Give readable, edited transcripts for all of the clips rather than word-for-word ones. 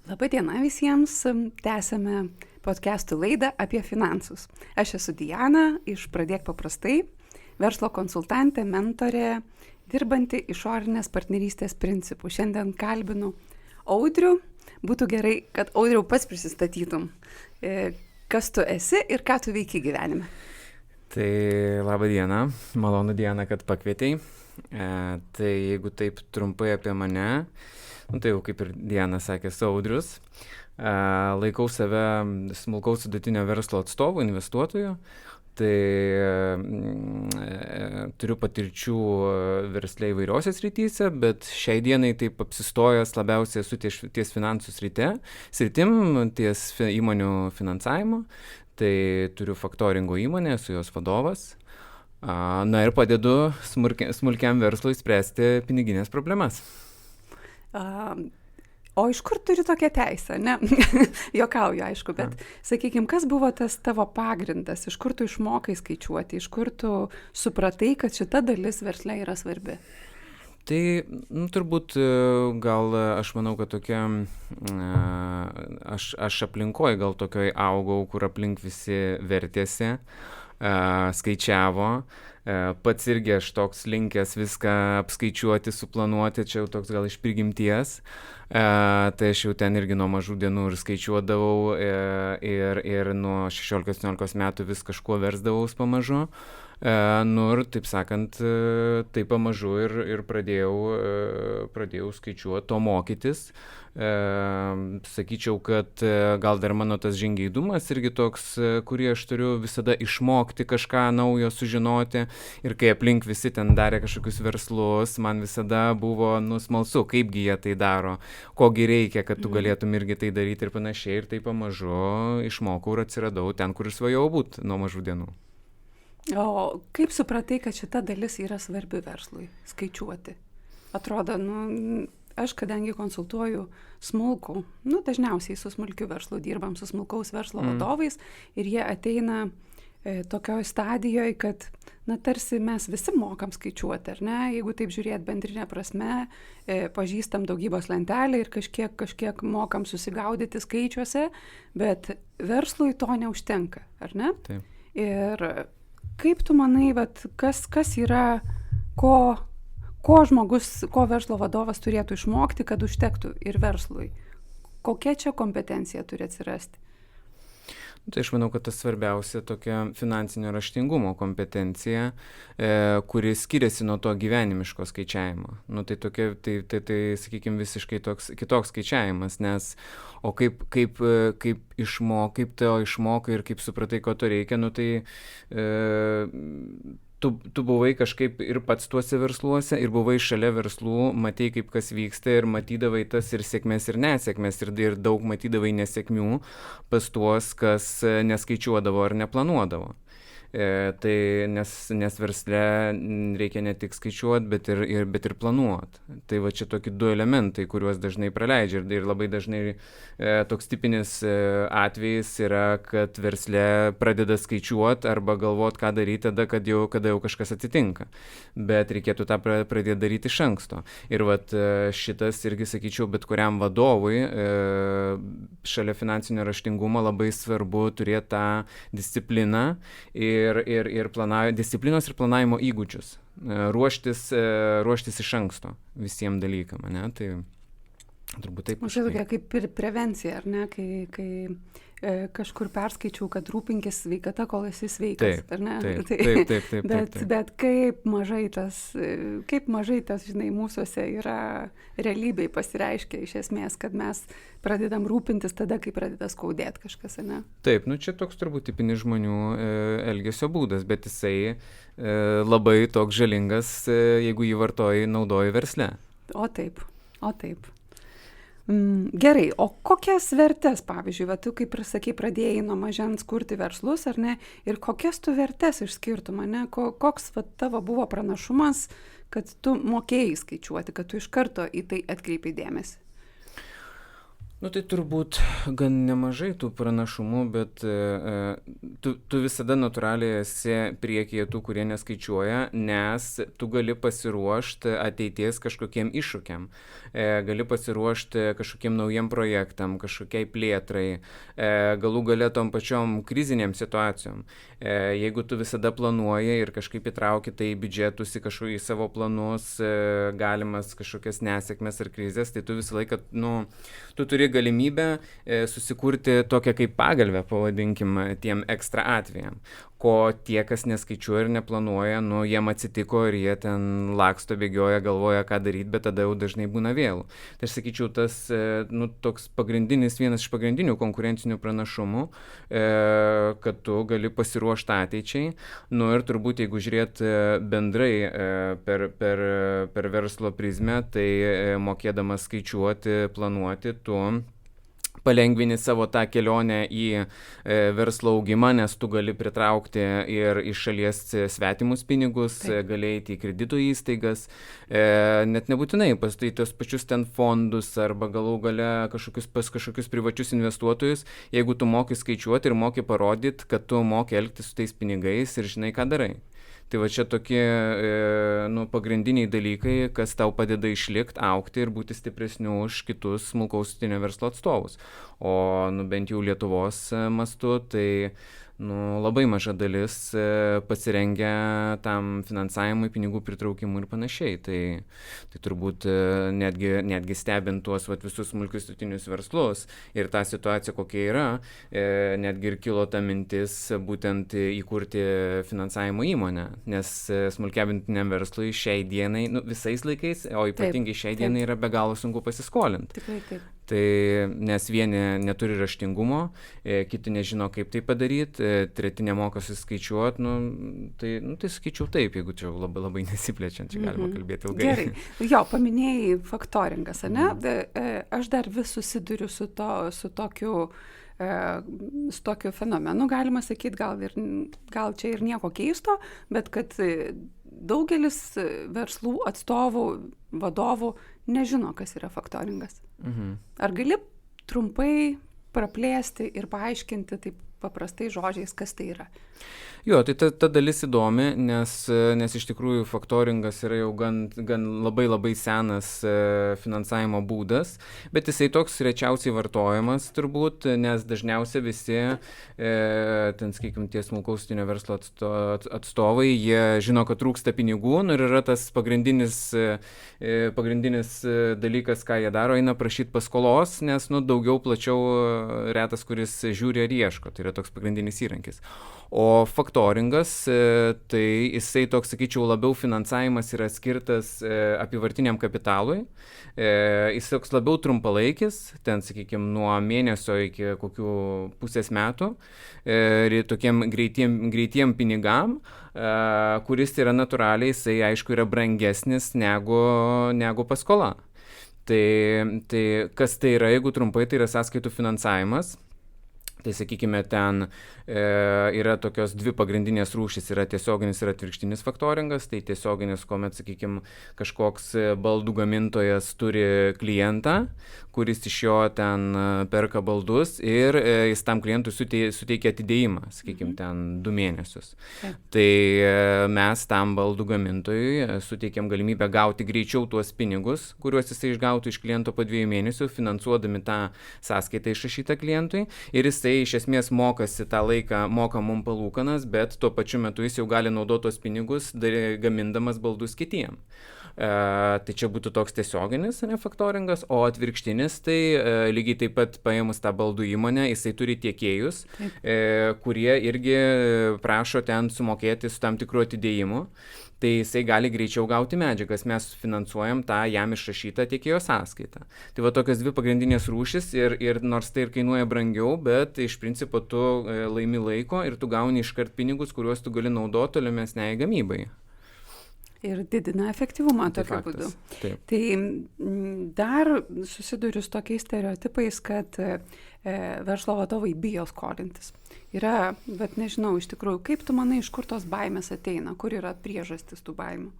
Labadiena visiems, tęsėme podcastų laidą apie finansus. Aš esu Diana iš Pradėk paprastai, verslo konsultantė, mentorė, dirbanti išorinės partnerystės principų. Šiandien kalbinu Audrių. Būtų gerai, kad Audriau pats prisistatytum, kas tu esi ir ką tu veiki gyvenime. Tai laba diena, malonu Diana, kad pakvietei. Tai jeigu taip trumpai apie mane, tai jau kaip ir Diana sakė, Audrius. Laikau save smulkaus vidutinio verslo atstovu, investuotoju. Tai turiu patirčių versle įvairiose srityse, bet šiai dienai taip apsistojęs labiausiai esu ties finansų sritim, ties įmonių finansavimo. Tai turiu faktoringo įmonę, esu jos vadovas. Na ir padedu smulkiam verslui spręsti piniginės problemas. O iš kur turi tokią teisę, ne? Jokauju, aišku, bet sakykime, kas buvo tas tavo pagrindas, iš kur tu išmokai skaičiuoti, iš kur tu supratai, kad šita dalis versle yra svarbi? Tai turbūt gal aš manau, kad tokia, aš aplinkoj gal tokioj augau, kur aplink visi vertėsi, skaičiavo. Pats irgi aš toks linkęs viską apskaičiuoti, suplanuoti, čia jau toks gal iš prigimties. Tai aš jau ten irgi nuo mažų dienų ir skaičiuodavau ir nuo 16-17 metų vis kažkuo versdavaus pamažu. Ir taip sakant, taip pamažu ir pradėjau skaičiuoti, to mokytis. Sakyčiau, kad gal dar mano tas žingeidumas irgi toks, kurį aš turiu visada išmokti kažką naujo, sužinoti. Ir kai aplink visi ten darė kažkokius verslus, man visada buvo smalsu, kaipgi jie tai daro, kogi reikia, kad tu galėtum irgi tai daryti ir panašiai. Ir taip pamažu išmokau ir atsiradau ten, kur ir svajojau būti nuo mažų dienų. O kaip supratai, kad šita dalis yra svarbi verslui, skaičiuoti? Atrodo, aš kadangi konsultuoju smulkų, dažniausiai su smulkiu verslu dirbam, su smulkaus verslo vadovais ir jie ateina tokioj stadijoje, kad, tarsi mes visi mokam skaičiuoti, ar ne? Jeigu taip žiūrėt bendrinė prasme, pažįstam daugybos lentelę ir kažkiek mokam susigaudyti skaičiuose, bet verslui to neužtenka, ar ne? Taip. Ir kaip tu manai, kas yra, ko verslo vadovas turėtų išmokti, kad užtektų ir verslui? Kokia čia kompetencija turi atsirasti? Tai aš manau, kad tas svarbiausia tokia finansinio raštingumo kompetencija, kuri skiriasi nuo to gyvenimiško skaičiavimo. Tai sakykime, visiškai kitoks skaičiavimas, nes kaip to išmokai ir kaip supratai, ko to reikia, tu buvai kažkaip ir pats tuose versluose, ir buvai šalia verslų, matei, kaip kas vyksta ir matydavai tas ir sėkmės ir nesėkmės, ir daug matydavai nesėkmių pas tuos, kas neskaičiuodavo ar neplanuodavo. Tai nes versle reikia ne tik skaičiuoti, bet ir planuoti. Tai va čia tokie du elementai, kuriuos dažnai praleidžia. Ir labai dažnai toks tipinis atvejis yra, kad versle pradeda skaičiuoti arba galvoti, ką daryti tada, kada jau kažkas atsitinka. Bet reikėtų tą pradėti daryti iš anksto. Ir šitas irgi, sakyčiau, bet kuriam vadovui šalia finansinio raštingumo labai svarbu turėti tą discipliną ir disciplinos ir planavimo įgūdžius, ruoštis iš anksto visiems dalykam, ne? Tai turbūt taip. Čia tokia kaip ir prevencija, ar ne? Kai kažkur perskaičiau, kad rūpinkis sveikata, kol esi sveikas, ar ne? Taip. Bet kaip mažai tas, žinai, mūsuose yra realybėj pasireiškia iš esmės, kad mes pradedam rūpintis tada, kai pradeda skaudėti kažkas, ar ne? Taip, čia toks turbūt tipinis žmonių elgesio būdas, bet jisai labai toks žalingas, jeigu jį naudoji versle. O taip. Gerai, o kokias vertes, pavyzdžiui, tu kaip ir sakei, pradėjai nuo mažens kurti verslus, ar ne, ir kokias tu vertes išskirtum, ne, koks tavo buvo pranašumas, kad tu mokėjai skaičiuoti, kad tu iš karto į tai atkreipi dėmesį? Nu, tai turbūt gan nemažai tų pranašumų, bet tu visada natūraliai esi priekyje tų, kurie neskaičiuoja, nes tu gali pasiruošti ateities kažkokiem iššūkiam, gali pasiruošti kažkokiem naujiem projektam, kažkokiai plėtrai, galų gale tom pačiom kriziniam situacijom. Jeigu tu visada planuoji ir kažkaip įtrauki tai į biudžetus, į savo planus, galimas kažkokias nesėkmes ar krizės, tai tu visą laiką, tu turi galimybę susikurti tokią kaip pagalbę, pavadinkim, tiem ekstra atvejam. Ko tie, kas neskaičiuoja ir neplanuoja, jiem atsitiko ir jie ten laksto, bėgioja, galvoja, ką daryti, bet tada jau dažnai būna vėlų. Tai aš sakyčiau, tas toks vienas iš pagrindinių konkurencinių pranašumų, kad tu gali pasiruošti ateičiai. Ir turbūt, jeigu žiūrėt bendrai per verslo prizmę, tai mokėdamas skaičiuoti, planuoti, tu palengvini savo tą kelionę į verslo augimą, nes tu gali pritraukti ir iš šalies svetimus pinigus, gali eiti į kredito įstaigas, net nebūtinai pas tai tos pačius ten fondus arba galų gale pas kažkokius privačius investuotojus, jeigu tu moki skaičiuoti ir moki parodyti, kad tu moki elgtis su tais pinigais ir žinai, ką darai. Tai va čia tokie pagrindiniai dalykai, kas tau padeda išlikti, augti ir būti stipresniu už kitus smulkaus vidutinio verslo atstovus. O bent jau Lietuvos mastu, tai labai maža dalis pasirengia tam finansavimui, pinigų pritraukimui ir panašiai. Tai turbūt netgi stebint tuos visus smulkius vidutinius verslus ir tą situaciją, kokia yra, netgi ir kilo ta mintis būtent įkurti finansavimo įmonę, nes smulkiam vidutiniam verslui šiai dienai, visais laikais, o ypatingai šiai dienai yra be galo sunku pasiskolinti. Tikrai taip. Tai nes vieni neturi raštingumo, kiti nežino, kaip tai padaryti, treti nemoka suskaičiuoti, tai sakyčiau taip, jeigu čia labai, labai nesiplečiant, čia galima kalbėti ilgai. Gerai. Jo, paminėjai faktoringas, ane? Aš dar vis susiduriu su tokiu fenomenu, galima sakyti, gal čia ir nieko keisto, bet kad daugelis verslų atstovų, vadovų nežino, kas yra faktoringas. Ar gali trumpai praplėsti ir paaiškinti taip paprastai žodžiais, kas tai yra? Jo, tai ta dalis įdomi, nes iš tikrųjų faktoringas yra jau gan labai senas finansavimo būdas, bet jisai toks rečiausiai vartojamas turbūt, nes dažniausiai visi, ten sakykime, tie smulkaus vidutinio verslo atstovai, jie žino, kad trūksta pinigų, ir yra tas pagrindinis dalykas, ką jie daro, eina prašyti paskolos, nes daugiau plačiau retas, kuris žiūri ir ieško, tai yra toks pagrindinis įrankis. O faktoringas, tai jisai toks, sakyčiau, labiau finansavimas yra skirtas apyvartiniam kapitalui, jis toks labiau trumpalaikis, ten, sakykime, nuo mėnesio iki kokių pusės metų, tokiem greitiem pinigam, kuris yra natūraliai, jisai aišku yra brangesnis negu paskola. Tai kas tai yra, jeigu trumpai, tai yra sąskaitų finansavimas. Tai sakykime, ten yra tokios dvi pagrindinės rūšys, yra tiesioginis ir atvirkštinis faktoringas. Tai tiesioginis, kuomet, sakykime, kažkoks baldų gamintojas turi klientą, kuris iš jo ten perka baldus ir jis tam klientui suteikia atidėjimą, sakykime, ten 2 mėnesius. Tai mes tam baldų gamintojui suteikėm galimybę gauti greičiau tuos pinigus, kuriuos jisai išgautų iš kliento po 2 mėnesių, finansuodami tą sąskaitą išrašytą klientui, ir jisai iš esmės moka mum palūkanas, bet tuo pačiu metu jis jau gali naudoti tos pinigus, gamindamas baldus kitiem. Tai čia būtų toks tiesioginis faktoringas, o atvirkštinis, tai lygiai taip pat paėmus tą baldų įmonę, jisai turi tiekėjus, kurie irgi prašo ten sumokėti su tam tikru atidėjimu. Tai jisai gali greičiau gauti medžiagas, mes finansuojam tą jam išrašytą tiekėjo sąskaitą. Tai va tokios dvi pagrindinės rūšis ir nors tai ir kainuoja brangiau, bet iš principo tu laimi laiko ir tu gauni iškart pinigus, kuriuos tu gali naudoti tolimesniai gamybai. Ir didina efektyvumą tokiu būdu. Taip. Tai dar susiduriu su tokiais stereotipais, kad verslo vadovai bijo skolintis. Yra, bet nežinau, iš tikrųjų, kaip tu manai, iš kur tos baimės ateina, kur yra priežastis tų baimių?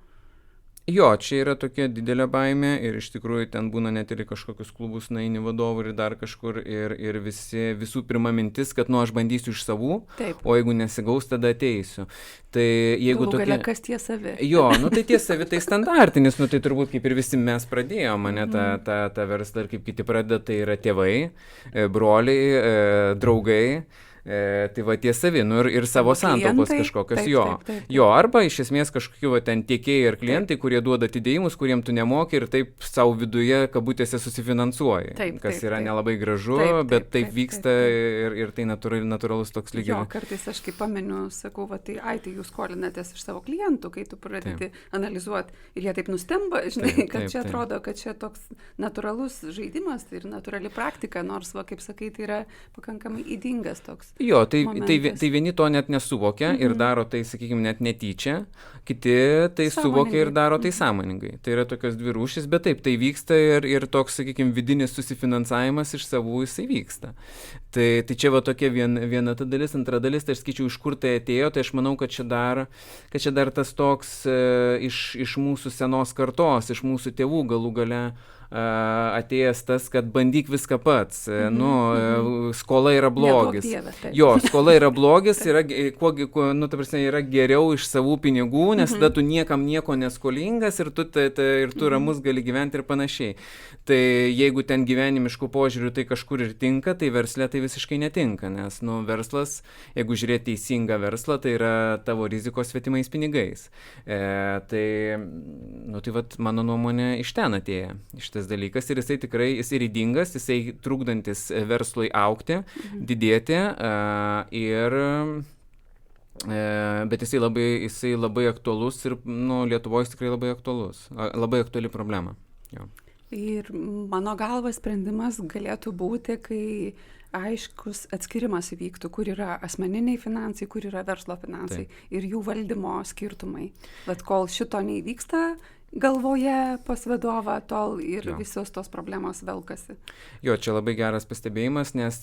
Jo, čia yra tokia didelė baimė ir iš tikrųjų ten būna net ir į kažkokius klubus nueini vadovų ir dar kažkur ir visų pirma mintis, kad aš bandysiu iš savų, Taip. o jeigu nesigaus, tada ateisiu. Tai jeigu Galų gale, kas tie savi? Jo, tai tie savi tai standartinis, tai turbūt kaip ir visi mes pradėjome, tą verslą ir kaip kiti pradeda, tai yra tėvai, broliai, draugai. Tai va tie savi, ir savo santaupos kažkokios, taip. Jo, arba iš esmės kažkokiu ten tiekėjai ir klientai, kurie duoda atidėjimus, kuriem tu nemoki ir taip savo viduje kabutėse susifinansuoji, kas yra nelabai gražu, bet taip vyksta ir tai natūralus toks lygiai. Jo, kartais aš kaip pamenu, sakau, tai jūs skolinatės iš savo klientų, kai tu pradedi analizuoti ir jie taip nustemba, žinai, kad čia atrodo, kad čia toks natūralus žaidimas ir natūrali praktika, nors, kaip sakai, tai yra pakankamai ydingas toks. Jo, tai vieni to net nesuvokia ir daro tai, sakykime, net netyčia, kiti tai suvokia ir daro tai sąmoningai. Tai yra tokios dvi rūšys, bet taip, tai vyksta ir toks, sakykime, vidinis susifinansavimas iš savų jisai vyksta. Tai čia va tokia viena ta dalis, antra dalis, tai aš skaičiau, iš kur tai atėjo, tai aš manau, kad čia dar tas toks iš mūsų senos kartos, iš mūsų tėvų galų gale atėjęs tas, kad bandyk viską pats. Skola yra blogis. Jo, skola yra blogis, yra geriau iš savų pinigų, nes tada tu niekam nieko neskolingas ir tu ramus gali gyventi ir panašiai. Tai jeigu ten gyvenimiškų požiūrių tai kažkur ir tinka, tai versle tai visiškai netinka, nes verslas, jeigu žiūrėti teisingą verslą, tai yra tavo rizikos svetimais pinigais. Tai vat mano nuomonė iš ten atėjo šitas dalykas ir jisai tikrai, jisai ydingas, jisai trukdantis verslui augti, didėti bet jisai labai aktualus ir Lietuvoje tikrai labai aktualus, labai aktuali problema. Jo. Ir mano galva sprendimas galėtų būti, kai aiškus atskirimas įvyktų, kur yra asmeniniai finansai, kur yra verslo finansai ir jų valdymo skirtumai. Bet kol šito neįvyksta galvoje pas vadovą, tol ir visos tos problemos velkasi. Jo, čia labai geras pastebėjimas, nes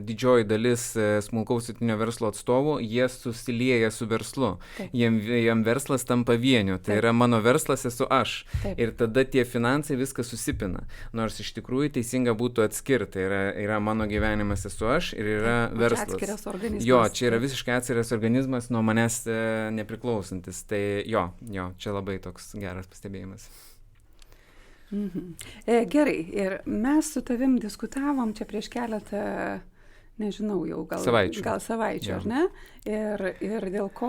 didžioji dalis smulkaus vidutinio verslo atstovų, jie susilieja su verslu. Jiem verslas tampa vieniu, tai yra mano verslas esu aš. Ir tada tie finansai viską susipina. Nors iš tikrųjų teisinga būtų atskirti. Yra mano gyvenimas esu aš ir yra verslas. Čia atskiras organizmas. Jo, čia yra visiškai atskiras organizmas nuo manęs nepriklausantis. Tai jo, čia labai toks geras pastebėjimas. Gerai, ir mes su tavim diskutavom čia prieš keletą, nežinau, jau gal savaičių, ar ne? Ir dėl ko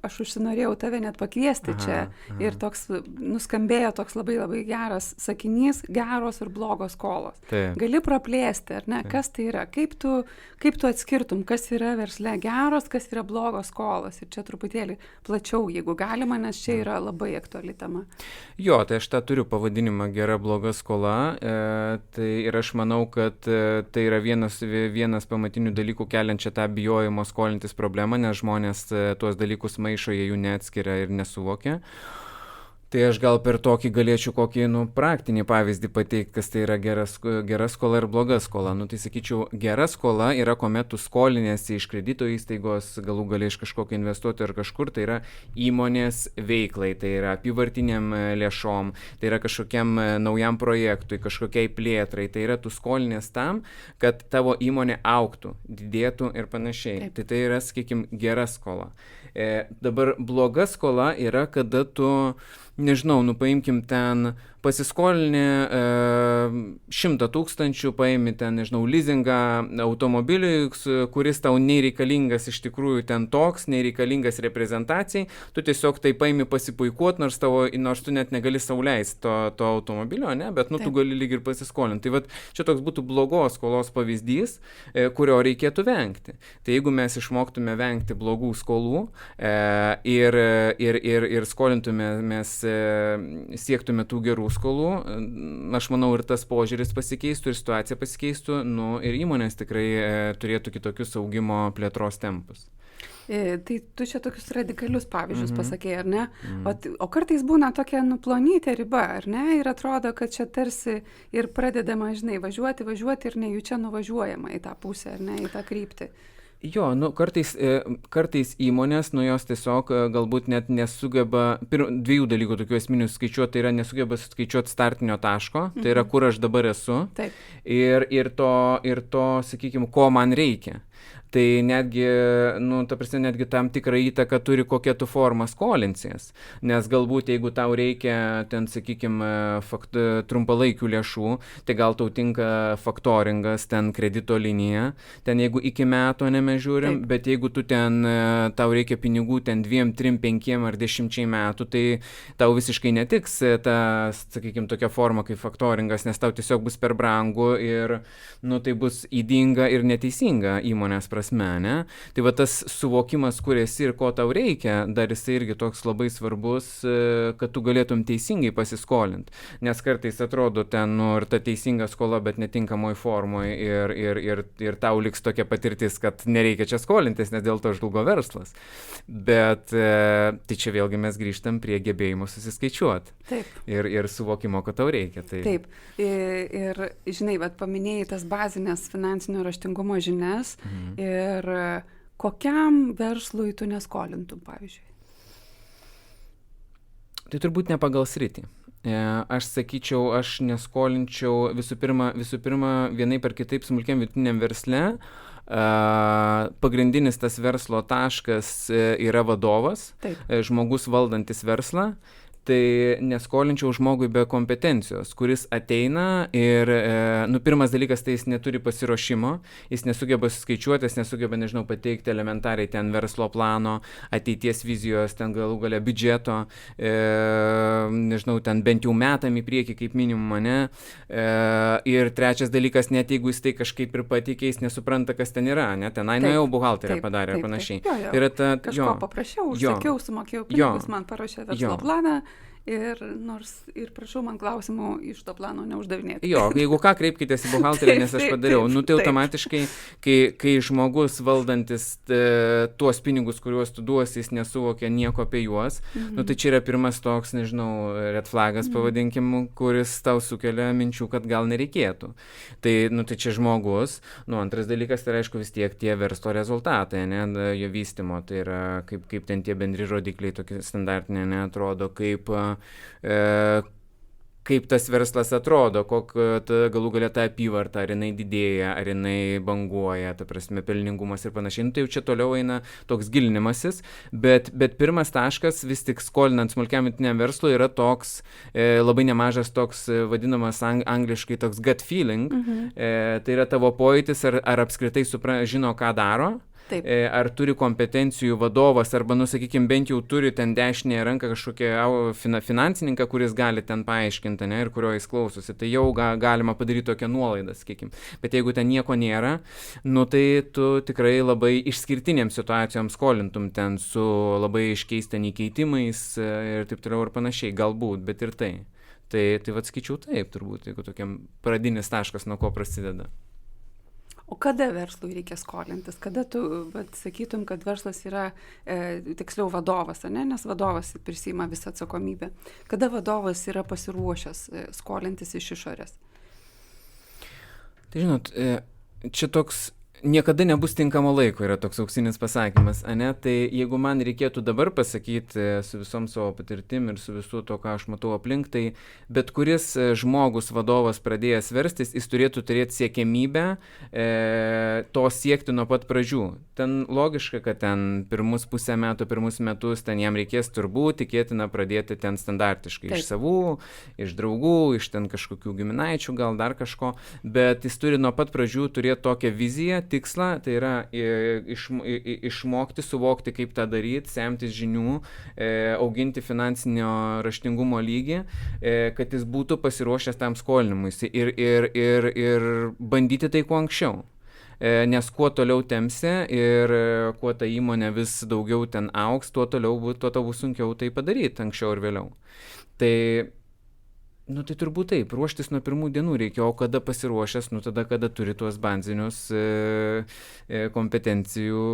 aš užsinorėjau tave net pakviesti čia. Ir toks nuskambėjo toks labai labai geras sakinys, geros ir blogos skolos. Gali praplėsti, ar ne? Kas tai yra? Kaip tu atskirtum, kas yra versle geros, kas yra blogos skolos? Ir čia truputėlį plačiau, jeigu galima, nes čia yra labai aktuali tema. Jo, tai aš tą turiu pavadinimą gera bloga skola. Ir aš manau, kad tai yra vienas pamatinių dalykų keliančią tą bijojimo skolintis problemą, nes žmonės tuos dalykus maišo, jie jų neatskiria ir nesuvokia. Tai aš gal per tokį galėčiau kokį praktinį pavyzdį pateikti, kas tai yra gera skola ir bloga skola. Tai sakyčiau, gera skola yra, kuomet tu skolinėsi iš kredito įstaigos, galų gale iš kažkokio investuotojo ar kažkur, tai yra įmonės veiklai, tai yra apyvartiniam lėšom, tai yra kažkokiam naujam projektui, kažkokiai plėtrai, tai yra tu skolinės tam, kad tavo įmonė augtų, didėtų ir panašiai. Tai yra, sakykime, gera skola. Dabar bloga skola yra, kada tu, nežinau, paimkim ten pasiskolinį 100 000, paimi ten, nežinau, leasingą automobiliui, kuris tau nereikalingas iš tikrųjų ten toks, nereikalingas reprezentacijai, tu tiesiog tai paimi pasipuikuot, nors tu net negali sau leisti to automobilio, ne, bet tu gali lyg ir pasiskolinti. Tai vat čia toks būtų blogos skolos pavyzdys, kurio reikėtų vengti. Tai jeigu mes išmoktume vengti blogų skolų ir skolintume, mes siektume tų gerų skolų, aš manau ir tas požiūris pasikeistų, ir situacija pasikeistų, ir įmonės tikrai turėtų kitokius augimo plėtros tempus. Tai tu čia tokius radikalius pavyzdžius pasakėjai, ar ne? O kartais būna tokia plonytė riba, ar ne? Ir atrodo, kad čia tarsi ir pradedama, žinai, važiuoti ir nejučia nuvažiuojama į tą pusę, ar ne, į tą kryptį. Jo, nu, kartais įmonės, nu jos tiesiog galbūt net nesugeba, dviejų dalykų tokių esminių skaičiuoti, tai yra nesugeba skaičiuoti startinio taško, tai yra kur aš dabar esu, Taip. ir to, sakykime, ko man reikia. Tai netgi, nu, ta prasme, netgi tam tikrą įtaką turi, kokia tu forma skolinsies. Nes galbūt, jeigu tau reikia, ten, sakykime, trumpalaikių lėšų, tai gal tau tinka faktoringas, ten kredito linija, ten jeigu iki metų nemežiūrim, Taip. bet jeigu tu ten, tau reikia pinigų ten 2, 3, 5 ar 10 metų, tai tau visiškai netiks ta, sakykime, tokia forma kaip faktoringas, nes tau tiesiog bus per brangu ir, nu, tai bus ydinga ir neteisinga įmonės prasme, ne? Tai va tas suvokimas, kur esi ir ko tau reikia, dar jisai irgi toks labai svarbus, kad tu galėtum teisingai pasiskolinti. Nes kartais atrodo ten, nu, ir ta teisinga skola, bet netinkamoj formoj ir tau liks tokia patirtis, kad nereikia čia skolintis, nes dėl to žlugo verslas. Bet tai čia vėlgi mes grįžtam prie gebėjimo susiskaičiuoti. Taip. Ir suvokimo, kad tau reikia. Tai... Taip. Ir žinai, bet paminėjai tas bazinės finansinio raštingumo žinias. Ir kokiam verslui tu neskolintum, pavyzdžiui? Tai turbūt ne pagal sritį. Aš sakyčiau, aš neskolinčiau visų pirma, vienaip ar kitaip smulkiam vidutiniam versle. Pagrindinis tas verslo taškas yra vadovas, Taip. Žmogus valdantis verslą. Tai neskolinčiau žmogui be kompetencijos, kuris ateina ir, nu, pirmas dalykas, tai jis neturi pasiruošimo, jis nesugeba suskaičiuoti, jis nesugeba, nežinau, pateikti elementariai ten verslo plano, ateities vizijos, ten galų gale biudžeto, nežinau, ten bent jau metam į priekį kaip minimum, ne? Ir trečias dalykas, net jeigu jis tai kažkaip ir pateikė, jis nesupranta, kas ten yra, ne? Tenai nuėjau buhalterę padarė ir panašiai. Jo. Yra ta, kažko paprašiau, užsakiau, sumokėjau pinigus, man parašė verslo planą. Ir nors ir prašau man klausimų iš to plano neuždavinėti. Jo, jeigu ką, kreipkitės į buhalterį, nes aš padariau. Nu, tai automatiškai, kai žmogus valdantis tuos pinigus, kuriuos tu duosi, jis nesuvokia nieko apie juos, nu, tai čia yra pirmas toks, nežinau, red flagas, pavadinkim, kuris tau sukelia minčių, kad gal nereikėtų. Tai, nu, tai čia žmogus. Nu, antras dalykas, tai aišku, vis tiek tie verslo rezultatai, ne, jo vystymo, tai yra kaip ten tie bendri rodikliai tokie standartiniai, neatrodo, kaip tas verslas atrodo, galų galia ta apyvarta, ar jinai didėja, ar jinai banguoja, ta prasme, pelningumas ir panašiai. Nu, tai jau čia toliau eina toks gilinimasis, bet pirmas taškas vis tik skolinant smulkiam vidutiniam verslui yra toks labai nemažas toks vadinamas angliškai toks gut feeling, tai yra tavo pojūtis, ar apskritai žino, ką daro. Taip. Ar turi kompetencijų vadovas, arba, nu, sakykime, bent jau turi ten dešinėje ranką kažkokią finansininką, kuris gali ten paaiškinti, ne, ir kurio jis klausosi. Tai jau galima padaryti tokią nuolaidą, sakykime. Bet jeigu ten nieko nėra, nu, tai tu tikrai labai išskirtinėms situacijoms skolintum ten su labai aiškiais ten įkeitimais ir taip toliau ir panašiai. Galbūt, bet ir tai. Tai vad skaičiau taip, turbūt, jeigu tokiam pradinis taškas, nuo ko prasideda. O kada verslui reikia skolintis? Kada tu sakytum, kad verslas yra tiksliau vadovas, ne? Nes vadovas prisiima visą atsakomybę. Kada vadovas yra pasiruošęs skolintis iš išorės? Tai žinot, čia toks niekada nebus tinkamo laiko, yra toks auksinis pasakymas, ane? Tai jeigu man reikėtų dabar pasakyti su visom savo patirtim ir su visu to, ką aš matau aplink, tai bet kuris žmogus, vadovas pradėjęs verstis, jis turėtų turėti siekiamybę to siekti nuo pat pradžių. Ten logiška, kad ten pirmus pusę metų, pirmus metus ten jam reikės turbūt tikėtina pradėti ten standartiškai. Iš savų, iš draugų, iš ten kažkokių giminaičių, gal dar kažko, bet jis turi nuo pat pradžių turėti tokią viziją, tikslą, tai yra išmokti, suvokti, kaip tą daryti, semtis žinių, auginti finansinio raštingumo lygį, kad jis būtų pasiruošęs tam skolinimuisi ir bandyti tai kuo anksčiau. Nes kuo toliau temsi ir kuo ta įmonė vis daugiau ten augs, tuo tau bus sunkiau tai padaryti anksčiau ir vėliau. Tai nu, tai turbūt taip, ruoštis nuo pirmų dienų reikia, o kada pasiruošęs, nu tada, kada turi tuos bazinius kompetencijų,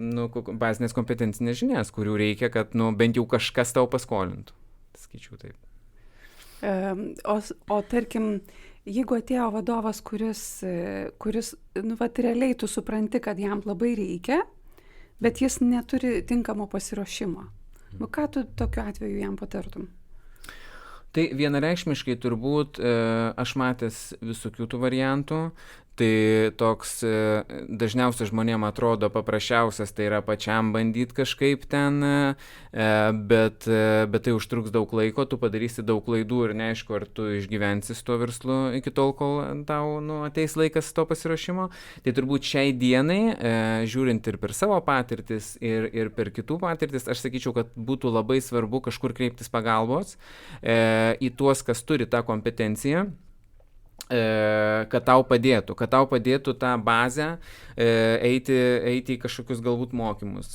nu, bazinės kompetencinės žinias, kurių reikia, kad, nu, bent jau kažkas tau paskolintų. Skaičiau taip. O tarkim, Jeigu atėjo vadovas, kuris nu, vat, realiai tu supranti, kad jam labai reikia, bet jis neturi tinkamo pasiruošimo. Nu, ką tu tokiu atveju jam patartum? Tai vienareikšmiškai turbūt aš matęs visokių tų variantų. Tai toks dažniausiai žmonėm atrodo paprasčiausias, tai yra pačiam bandyti kažkaip ten, bet tai užtruks daug laiko, tu padarysi daug klaidų ir neaišku, ar tu išgyvensi su tuo verslu iki tol, kol tau ateis laikas to pasiruošimo. Tai turbūt šiai dienai, žiūrint ir per savo patirtis, ir per kitų patirtis, aš sakyčiau, kad būtų labai svarbu kažkur kreiptis pagalbos į tuos, kas turi tą kompetenciją, kad tau padėtų tą bazę eiti į kažkokius galbūt mokymus,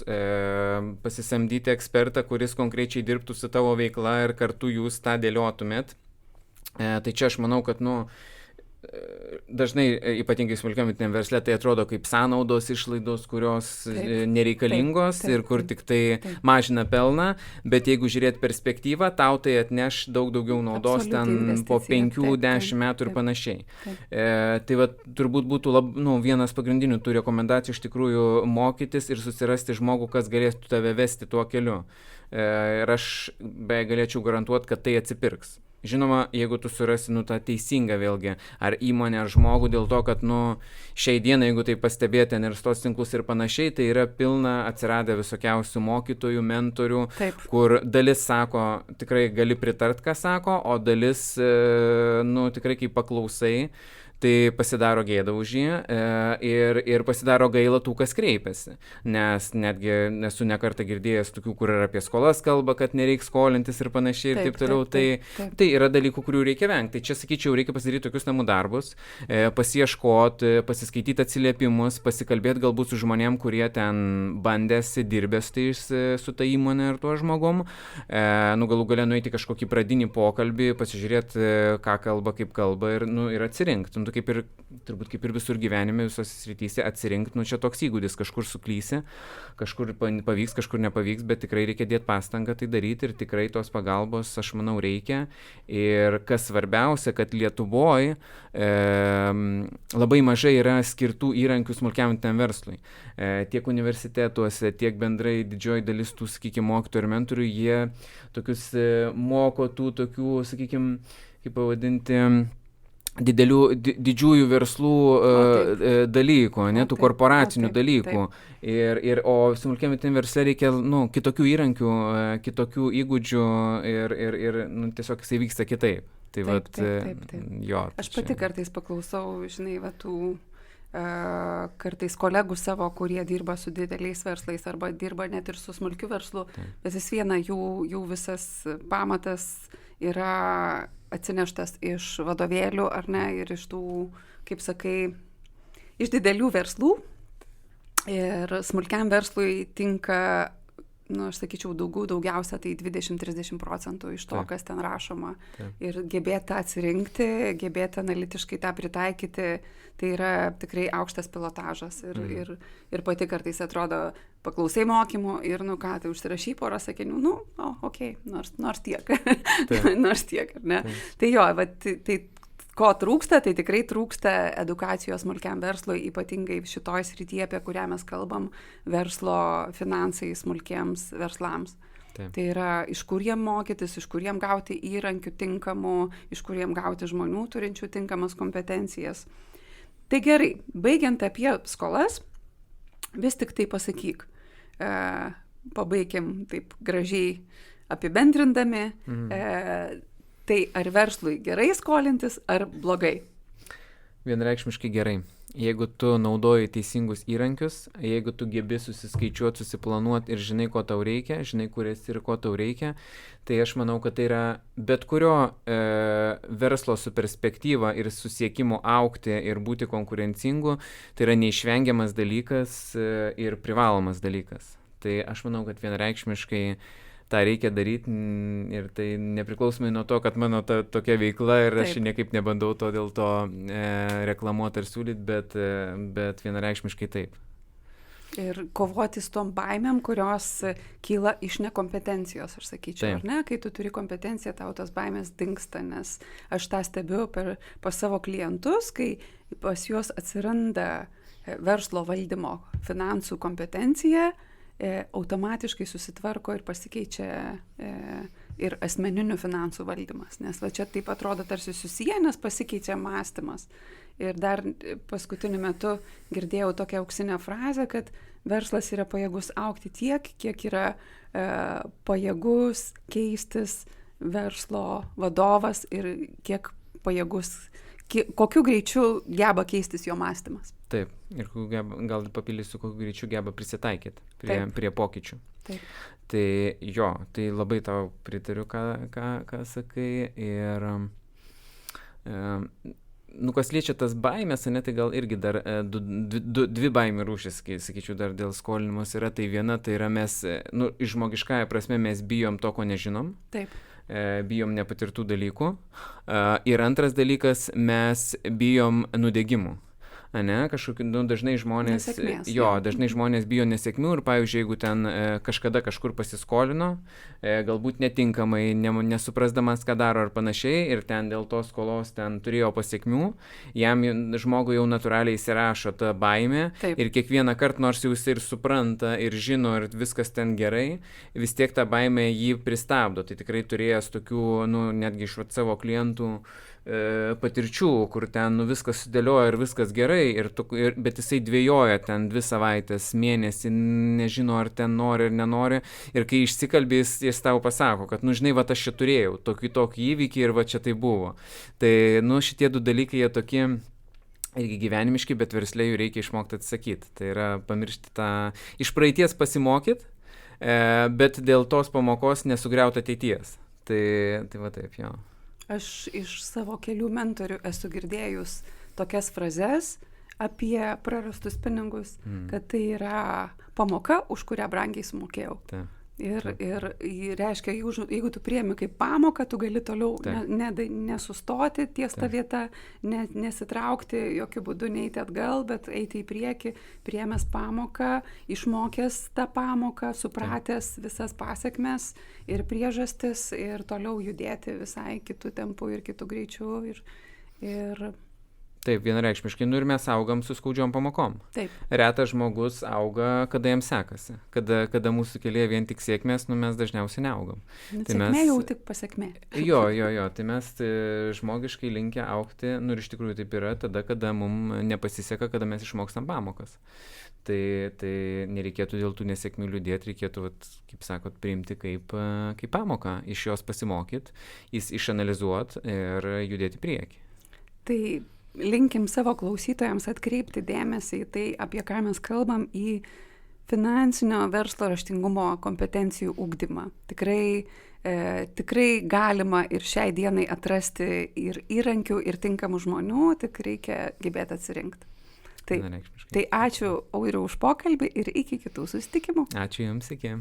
pasisamdyti ekspertą, kuris konkrečiai dirbtų su tavo veikla ir kartu jūs tą dėliotumėt. Tai čia aš manau, kad dažnai, ypatingai smulkiam vidutiniam versle, tai atrodo kaip sąnaudos išlaidos, kurios nereikalingos ir kur tik tai mažina pelną, bet jeigu žiūrėti perspektyvą, tau tai atneš daug daugiau naudos ten po 5-10 metų ir panašiai. Tai va, turbūt būtų vienas pagrindinių tų rekomendacijų iš tikrųjų mokytis ir susirasti žmogų, kas galėtų tave vesti tuo keliu. Ir aš galėčiau garantuoti, kad tai atsipirks. Žinoma, jeigu tu surasi tą teisingą vėlgi, ar įmonę, ar žmogų, dėl to, kad šiai dienai, jeigu tai pastebėti Nerstos tinklus ir panašiai, tai yra pilna atsiradę visokiausių mokytojų, mentorių, kur dalis sako, tikrai gali pritart, ką sako, o dalis, tikrai kaip paklausai, tai pasidaro gėda už jį ir pasidaro gaila tų, kas kreipiasi. Nes netgi esu nekartą girdėjęs tokių, kur ir apie skolas kalba, kad nereiks skolintis ir panašiai ir taip toliau. Tai yra dalykų, kurių reikia vengti. Tai čia, sakyčiau, reikia pasidaryti tokius namų darbus, pasiieškoti, pasiskaityti atsiliepimus, pasikalbėti galbūt su žmonėm, kurie ten bandėsi, dirbęs su ta įmonė ir tuo žmogum. Galų gale nueiti kažkokį pradinį pokalbį, pasižiūrėti, ką kalba, kaip kalba ir atsirinkti. Turbūt kaip ir visur gyvenime, visose srityse atsirinkti, čia toks įgūdis, kažkur suklysi, kažkur pavyks, kažkur nepavyks, bet tikrai reikia dėti pastangą tai daryti ir tikrai tos pagalbos, aš manau, reikia. Ir kas svarbiausia, kad Lietuvoje labai mažai yra skirtų įrankių smulkiam vidutiniam verslui. Tiek universitetuose, tiek bendrai didžioji dalis tų, sakykime, mokytojų ir mentorių, jie tokius moko tų tokių, sakykime, kaip pavadinti, didžiųjų verslų dalykų, tų korporacinių dalykų. O smulkiam vidutiniam versle reikia kitokių įrankių, kitokių įgūdžių ir tiesiog jisai vyksta kitaip. Taip. Jo. Aš pati kartais paklausau, žinai, tų kartais kolegų savo, kurie dirba su dideliais verslais arba dirba net ir su smulkiu verslu, bet vis viena jų visas pamatas yra atsineštas iš vadovėlių, ar ne, ir iš tų, kaip sakai, iš didelių verslų. Ir smulkiam verslui tinka, aš sakyčiau, daugiausia tai 20-30% iš to, kas ten rašoma. Ir gebėti atsirinkti, gebėti analitiškai tą pritaikyti, tai yra tikrai aukštas pilotažas. Ir pati kartais atrodo, paklausai mokymų ir, tai užsirašy porą sakinių, okei, nors tiek. Nors tiek, ar ne? Tai jo, tai ko trūksta, tai tikrai trūksta edukacijos smulkiam verslui, ypatingai šitoj srityje, apie kurią mes kalbam, verslo finansai smulkiems verslams. Taip. Tai yra, iš kur jiem mokytis, iš kur jiem gauti įrankių tinkamų, iš kur jiem gauti žmonių turinčių tinkamas kompetencijas. Tai gerai, baigiant apie skolas, vis tik tai pasakyk, pabaikim taip gražiai apibendrindami, tai ar verslui gerai skolintis, ar blogai? Vienareikšmiškai gerai. Jeigu tu naudoji teisingus įrankius, jeigu tu gebi susiskaičiuoti, susiplanuoti ir žinai, ko tau reikia, žinai, kur esi ir ko tau reikia, tai aš manau, kad tai yra bet kurio verslo su perspektyva ir susiekimu augti ir būti konkurencingu, tai yra neišvengiamas dalykas ir privalomas dalykas. Tai aš manau, kad vienareikšmiškai tą reikia daryti ir tai nepriklausomai nuo to, kad mano tokia veikla ir aš niekaip nebandau to dėl to reklamuoti ar siūlyti, bet vienareikšmiškai taip. Ir kovoti su tom baimėm, kurios kyla iš nekompetencijos, aš sakyčiau, ar ne? Kai tu turi kompetenciją, tau tos baimės dingsta, nes aš tą stebiu pas savo klientus, kai pas juos atsiranda verslo valdymo finansų kompetencija, automatiškai susitvarko ir pasikeičia ir asmeninių finansų valdymas. Nes va čia taip atrodo tarsi susiję, nes pasikeičia mąstymas. Ir dar paskutiniu metu girdėjau tokią auksinę frazę, kad verslas yra pajėgus augti tiek, kiek yra pajėgus keistis verslo vadovas ir kiek pajėgus, kokiu greičiu geba keistis jo mąstymas. Taip, ir gal papildysiu, kokiu greičiu geba prisitaikyti prie pokyčių. Taip. Tai jo, tai labai tau pritariu, ką sakai. Ir kas liečia tas baimės, ne, tai gal irgi dar dvi baimių rūšis, sakyčiau, dar dėl skolinimos yra. Tai viena, tai yra mes, iš žmogiškąja prasme mes bijom to, ko nežinom. Taip. Bijom nepatirtų dalykų. Ir antras dalykas, mes bijom nudegimų. Ne, kažkokiu, dažnai žmonės, dažnai žmonės bijo nesėkmių ir, pavyzdžiui, jeigu ten kažkada kažkur pasiskolino, galbūt netinkamai, nesuprasdamas, ką daro ar panašiai, ir ten dėl tos skolos ten turėjo pasiekmių, jam žmogui jau natūraliai įsirašo ta baimė. Taip. Ir kiekvieną kartą, nors jau jis ir supranta, ir žino, ir viskas ten gerai, vis tiek ta baimė jį pristabdo. Tai tikrai turėjęs tokių, netgi iš savo klientų patirčių, kur ten viskas sudėlioja ir viskas gerai, bet jisai dvejoja ten 2 savaitės, mėnesį, nežino ar ten nori ar nenori, ir kai išsikalbė, jis tau pasako, kad, žinai, va aš čia turėjau tokį įvykį ir va čia tai buvo. Tai, šitie 2 dalykai, jie tokie irgi gyvenimiški, bet versle jų reikia išmokti atsakyti. Tai yra pamiršti tą, iš praeities pasimokyti, bet dėl tos pamokos nesugriauti ateities. Tai va taip, jo. Aš iš savo kelių mentorių esu girdėjus tokias frazes apie prarastus pinigus, kad tai yra pamoka, už kurią brangiai sumokėjau. Taip. Ir reiškia, jeigu tu priemi kaip pamoką, tu gali toliau nesustoti ties ta vieta, nesitraukti, jokių būdų neiti atgal, bet eiti į priekį, priemęs pamoką, išmokęs tą pamoką, supratęs visas pasekmes ir priežastis ir toliau judėti visai kitų tempų ir kitų greičių. Ir Taip, vienareikšmiškai. Ir mes augam su skaudžiom pamokom. Taip. Retas žmogus auga, kada jam sekasi. Kada mūsų kelyje vien tik sėkmės, mes dažniausiai neaugam. Sėkmė jau tik pasiekmė. Jo. Tai mes žmogiškai linkę augti, ir iš tikrųjų taip yra, tada, kada mums nepasiseka, kada mes išmokstam pamokas. Tai nereikėtų dėl tų nesėkmių liūdėti, reikėtų, kaip sakot, priimti kaip pamoką, iš jos pasimokyti, išanalizuoti ir judėti prieki. Tai linkim savo klausytojams atkreipti dėmesį į tai, apie ką mes kalbam, į finansinio verslo raštingumo kompetencijų ugdymą. Tikrai galima ir šiai dienai atrasti ir įrankių, ir tinkamų žmonių, tik reikia gebėti atsirinkti. Tai ačiū, Audriau, už pokalbį ir iki kitų susitikimų. Ačiū Jums, iki.